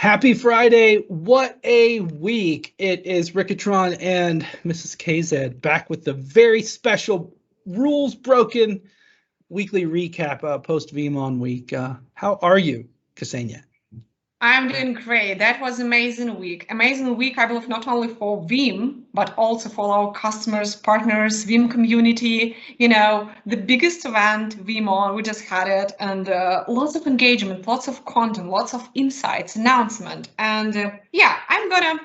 Happy Friday. What a week. It is Rickatron and Mrs. KZ back with the very special rules broken weekly recap post VeeamON week. How are you, Ksenia? I'm doing great. That was amazing week. Amazing week, I believe, not only for Veeam, but also for our customers, partners, Veeam community. You know, the biggest event, VeeamON, we just had it, and lots of engagement, lots of content, lots of insights, announcement. And yeah, I'm gonna,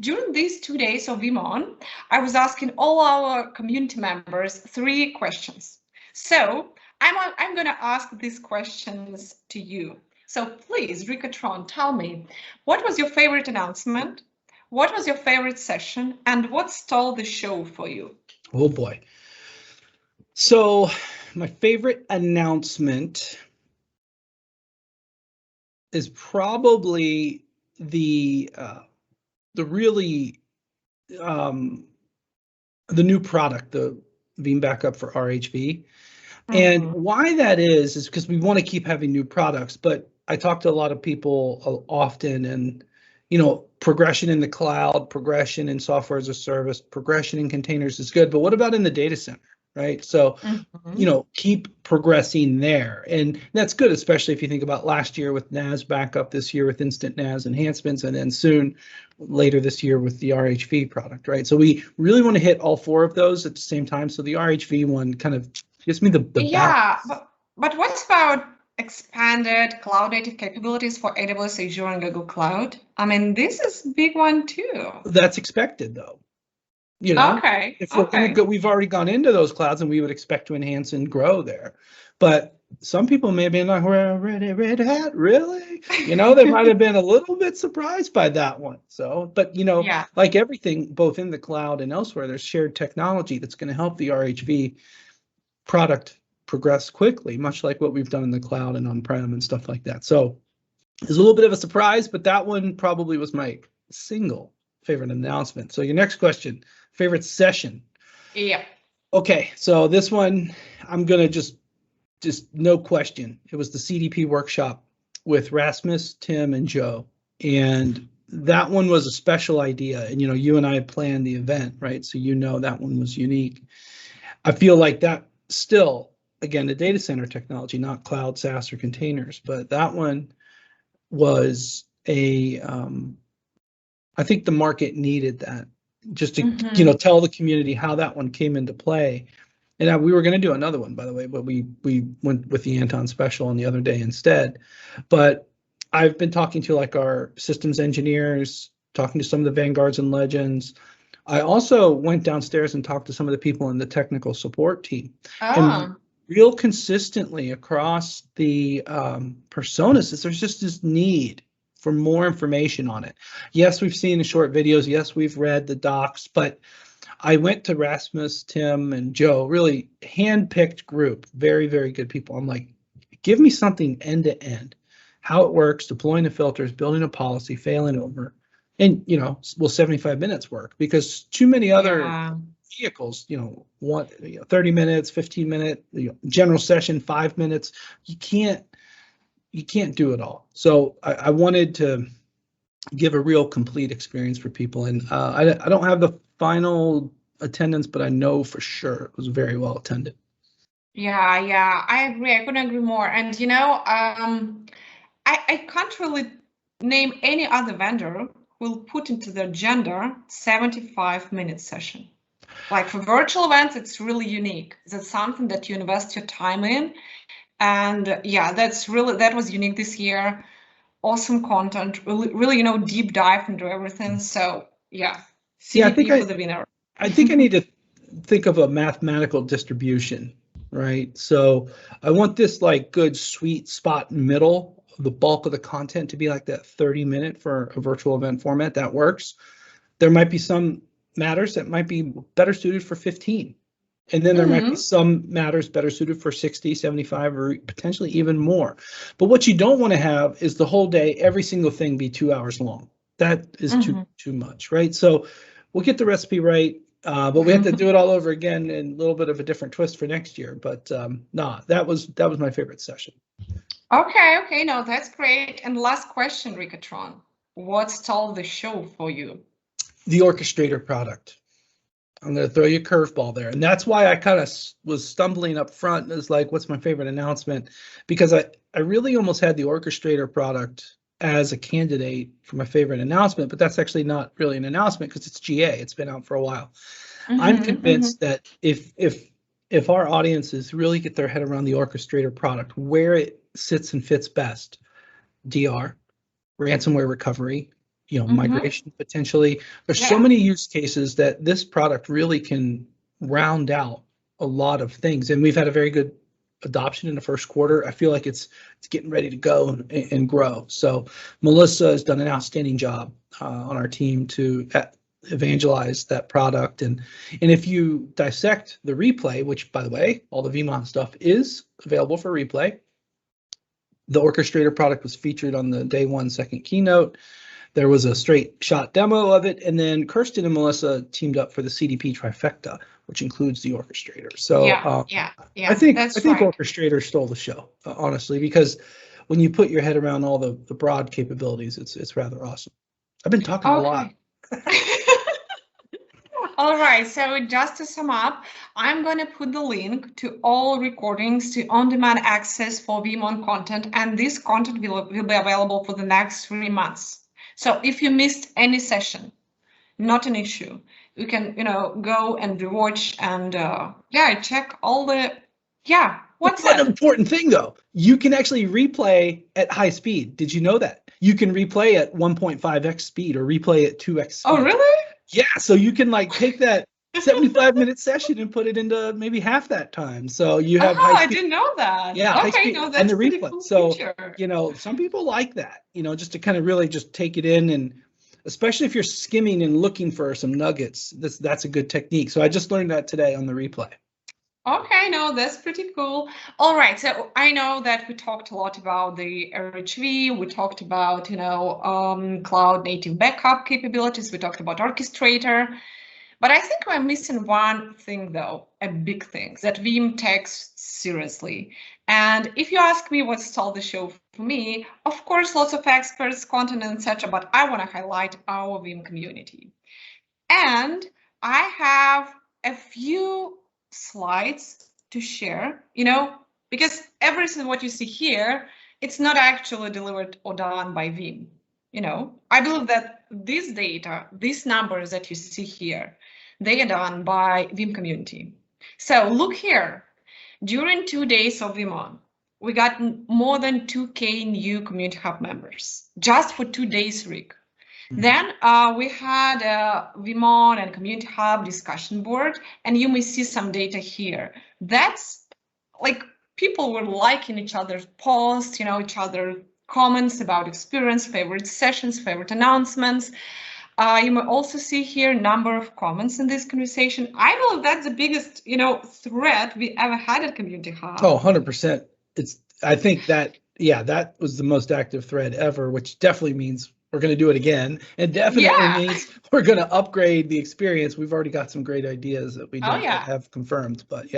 during these 2 days of VeeamON, I was asking all our community members 3 questions. So I'm gonna ask these questions to you. So please, Rickatron, tell me, what was your favorite announcement? What was your favorite session? And what stole the show for you? Oh boy. So my favorite announcement is probably the new product, the Veeam Backup for RHV. And why that is because we want to keep having new products, but I talk to a lot of people often, and progression in the cloud, progression in software as a service, progression in containers is good, but what about in the data center, right? So keep progressing there, and that's good, especially if you think about last year with NAS backup, this year with instant NAS enhancements, and then soon later this year with the RHV product, right? So we really want to hit all 4 of those at the same time. So the RHV one kind of gives me the but what about expanded cloud native capabilities for AWS, Azure, and Google Cloud? I mean, this is a big one too. That's expected, though. Okay. If we're going to go, we've already gone into those clouds, and we would expect to enhance and grow there. But some people may be like, red hat, really? They might have been a little bit surprised by that one. So, but like everything, both in the cloud and elsewhere, there's shared technology that's going to help the RHV product progress quickly, much like what we've done in the cloud and on-prem and stuff like that. So it's a little bit of a surprise, but that one probably was my single favorite announcement. So your next question, favorite session? Yeah. Okay, so this one, I'm gonna just no question. It was the CDP Workshop with Rasmus, Tim, and Joe. And that one was a special idea. And you and I had planned the event, right? So that one was unique. I feel like that still, again, the data center technology, not cloud, SaaS, or containers, but that one was I think the market needed that, just to tell the community how that one came into play. And we were going to do another one, by the way, but we went with the Anton special on the other day instead. But I've been talking to like our systems engineers, talking to some of the vanguards and legends. I also went downstairs and talked to some of the people in the technical support team. And real consistently across the personas is there's just this need for more information on it. Yes, we've seen the short videos. Yes, we've read the docs, but I went to Rasmus, Tim, and Joe, really hand-picked group, very, very good people. I'm like, give me something end to end, how it works, deploying the filters, building a policy, failing over. And, will 75 minutes work? Because too many other vehicles, want 30 minutes, 15-minute, general session, 5 minutes. You can't do it all. So I wanted to give a real complete experience for people. And I don't have the final attendance, but I know for sure it was very well attended. Yeah, I agree. I couldn't agree more. And I can't really name any other vendor will put into their agenda 75-minute session. Like for virtual events, it's really unique. That's something that you invest your time in. And yeah, that was unique this year. Awesome content, really, deep dive into everything. So yeah, CDP for the winner. I think I need to think of a mathematical distribution, right? So I want this like good sweet spot middle, the bulk of the content to be like that 30-minute for a virtual event format that works. There might be some matters that might be better suited for 15. And then there might be some matters better suited for 60, 75, or potentially even more. But what you don't want to have is the whole day, every single thing be 2 hours long. That is too much, right? So we'll get the recipe right, but we have to do it all over again and a little bit of a different twist for next year. But that was my favorite session. Okay, no, that's great. And last question, Rickatron. what stole the show for you? The Orchestrator product. I'm going to throw you a curveball there. And that's why I kind of was stumbling up front. It's like, what's my favorite announcement? Because I really almost had the Orchestrator product as a candidate for my favorite announcement, but that's actually not really an announcement because it's GA. It's been out for a while. I'm convinced that if our audiences really get their head around the Orchestrator product, where it sits and fits best, DR, ransomware recovery, migration potentially. There's so many use cases that this product really can round out a lot of things. And we've had a very good adoption in the first quarter. I feel like it's getting ready to go and grow. So Melissa has done an outstanding job on our team to evangelize that product. And if you dissect the replay, which by the way, all the VeeamON stuff is available for replay. The Orchestrator product was featured on the day 1 second keynote. There was a straight shot demo of it, and then Kirsten and Melissa teamed up for the CDP trifecta, which includes the Orchestrator. So I think Orchestrator stole the show, honestly, because when you put your head around all the broad capabilities, it's rather awesome. I've been talking a lot. All right, so just to sum up, I'm going to put the link to all recordings to on-demand access for VeeamON content, and this content will be available for the next 3 months. So if you missed any session, not an issue. You can, go and rewatch and check all the, what's one important thing though, you can actually replay at high speed. Did you know that? You can replay at 1.5x speed or replay at 2x speed. Oh, really? Yeah, so you can take that 75-minute session and put it into maybe half that time. So you have high speed. I didn't know that. Yeah, okay, high speed no, that's and the pretty replay. Cool so feature. Some people like that, just to kind of really just take it in, and especially if you're skimming and looking for some nuggets, that's a good technique. So I just learned that today on the replay. Okay, no, that's pretty cool. All right, so I know that we talked a lot about the RHV, we talked about, cloud native backup capabilities, we talked about Orchestrator, but I think we're missing one thing though, a big thing that Veeam takes seriously. And if you ask me what stole the show for me, of course, lots of experts, content, etc., but I want to highlight our Veeam community. And I have a few slides to share, because everything what you see here, it's not actually delivered or done by Veeam. I believe that this data, these numbers that you see here, they are done by Veeam community. So look here, during 2 days of VeeamON, we got more than 2K new Community Hub members, just for 2 days, Rick. Then we had a VeeamON and Community Hub discussion board, and you may see some data here. That's people were liking each other's posts, each other comments about experience, favorite sessions, favorite announcements. You may also see here number of comments in this conversation. I believe that's the biggest, thread we ever had at Community Hub. Oh, 100%. I think that was the most active thread ever, which definitely means we're going to do it again, and definitely means we're going to upgrade the experience. We've already got some great ideas that we don't have confirmed, but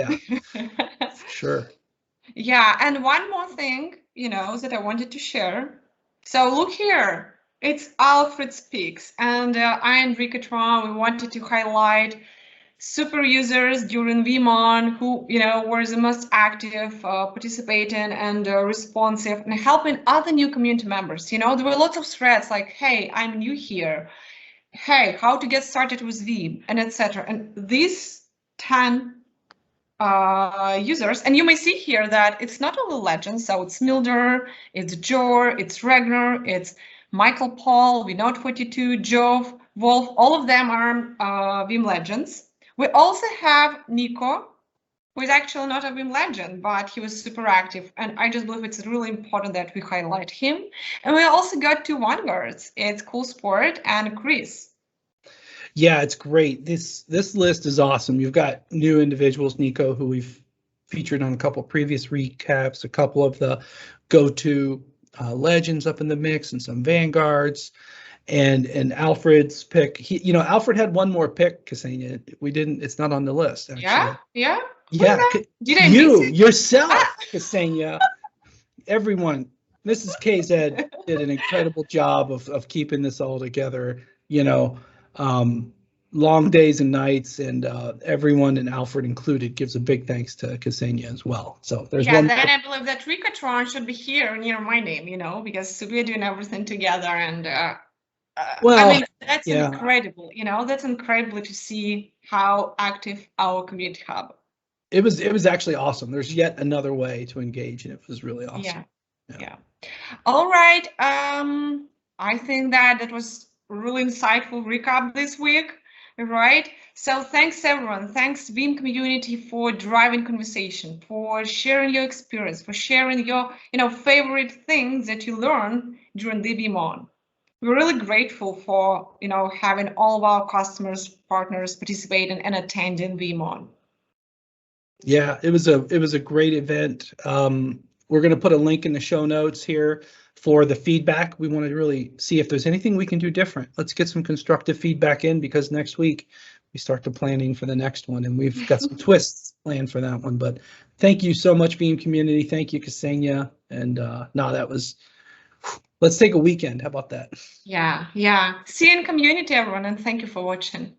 sure. Yeah, and one more thing, that I wanted to share. So look here, it's Alfred's picks, and I and Ricatron, we wanted to highlight super users during VeeamON who, were the most active, participating and responsive, and helping other new community members. There were lots of threads like, hey, I'm new here. Hey, how to get started with Veeam, and etc. And these 10 users, and you may see here that it's not only legends, so it's Milder, it's Jor, it's Ragnar, it's Michael Paul, Vinod42, Jove, Wolf, all of them are Veeam legends. We also have Nico, who is actually not a Veeam legend, but he was super active. And I just believe it's really important that we highlight him. And we also got 2 vanguards. It's Cool Sport and Chris. Yeah, it's great. This list is awesome. You've got new individuals, Nico, who we've featured on a couple previous recaps, a couple of the go-to legends up in the mix, and some vanguards. And Alfred's pick, Alfred had one more pick, Ksenia. It's not on the list, actually. Yeah. Did I miss it? Yourself, Ksenia. Everyone, Mrs. KZ did an incredible job of keeping this all together. Long days and nights, and everyone, and Alfred included, gives a big thanks to Ksenia as well. So there's one. Then I believe that Ricatron should be here near my name, because we're doing everything together, and well, I mean, that's incredible. That's incredible to see how active our community hub. It was actually awesome. There's yet another way to engage, and it was really awesome. Yeah. All right. I think that was a really insightful recap this week. Right. So thanks everyone. Thanks Veeam community for driving conversation, for sharing your experience, for sharing your favorite things that you learn during the VeeamON. We're really grateful for having all of our customers, partners participating and attending VeeamON. Yeah, it was a great event. We're going to put a link in the show notes here for the feedback. We want to really see if there's anything we can do different. Let's get some constructive feedback in, because next week we start the planning for the next one, and we've got some twists planned for that one. But thank you so much, Veeam community. Thank you, Ksenia. And let's take a weekend. How about that? Yeah. See you in community, everyone, and thank you for watching.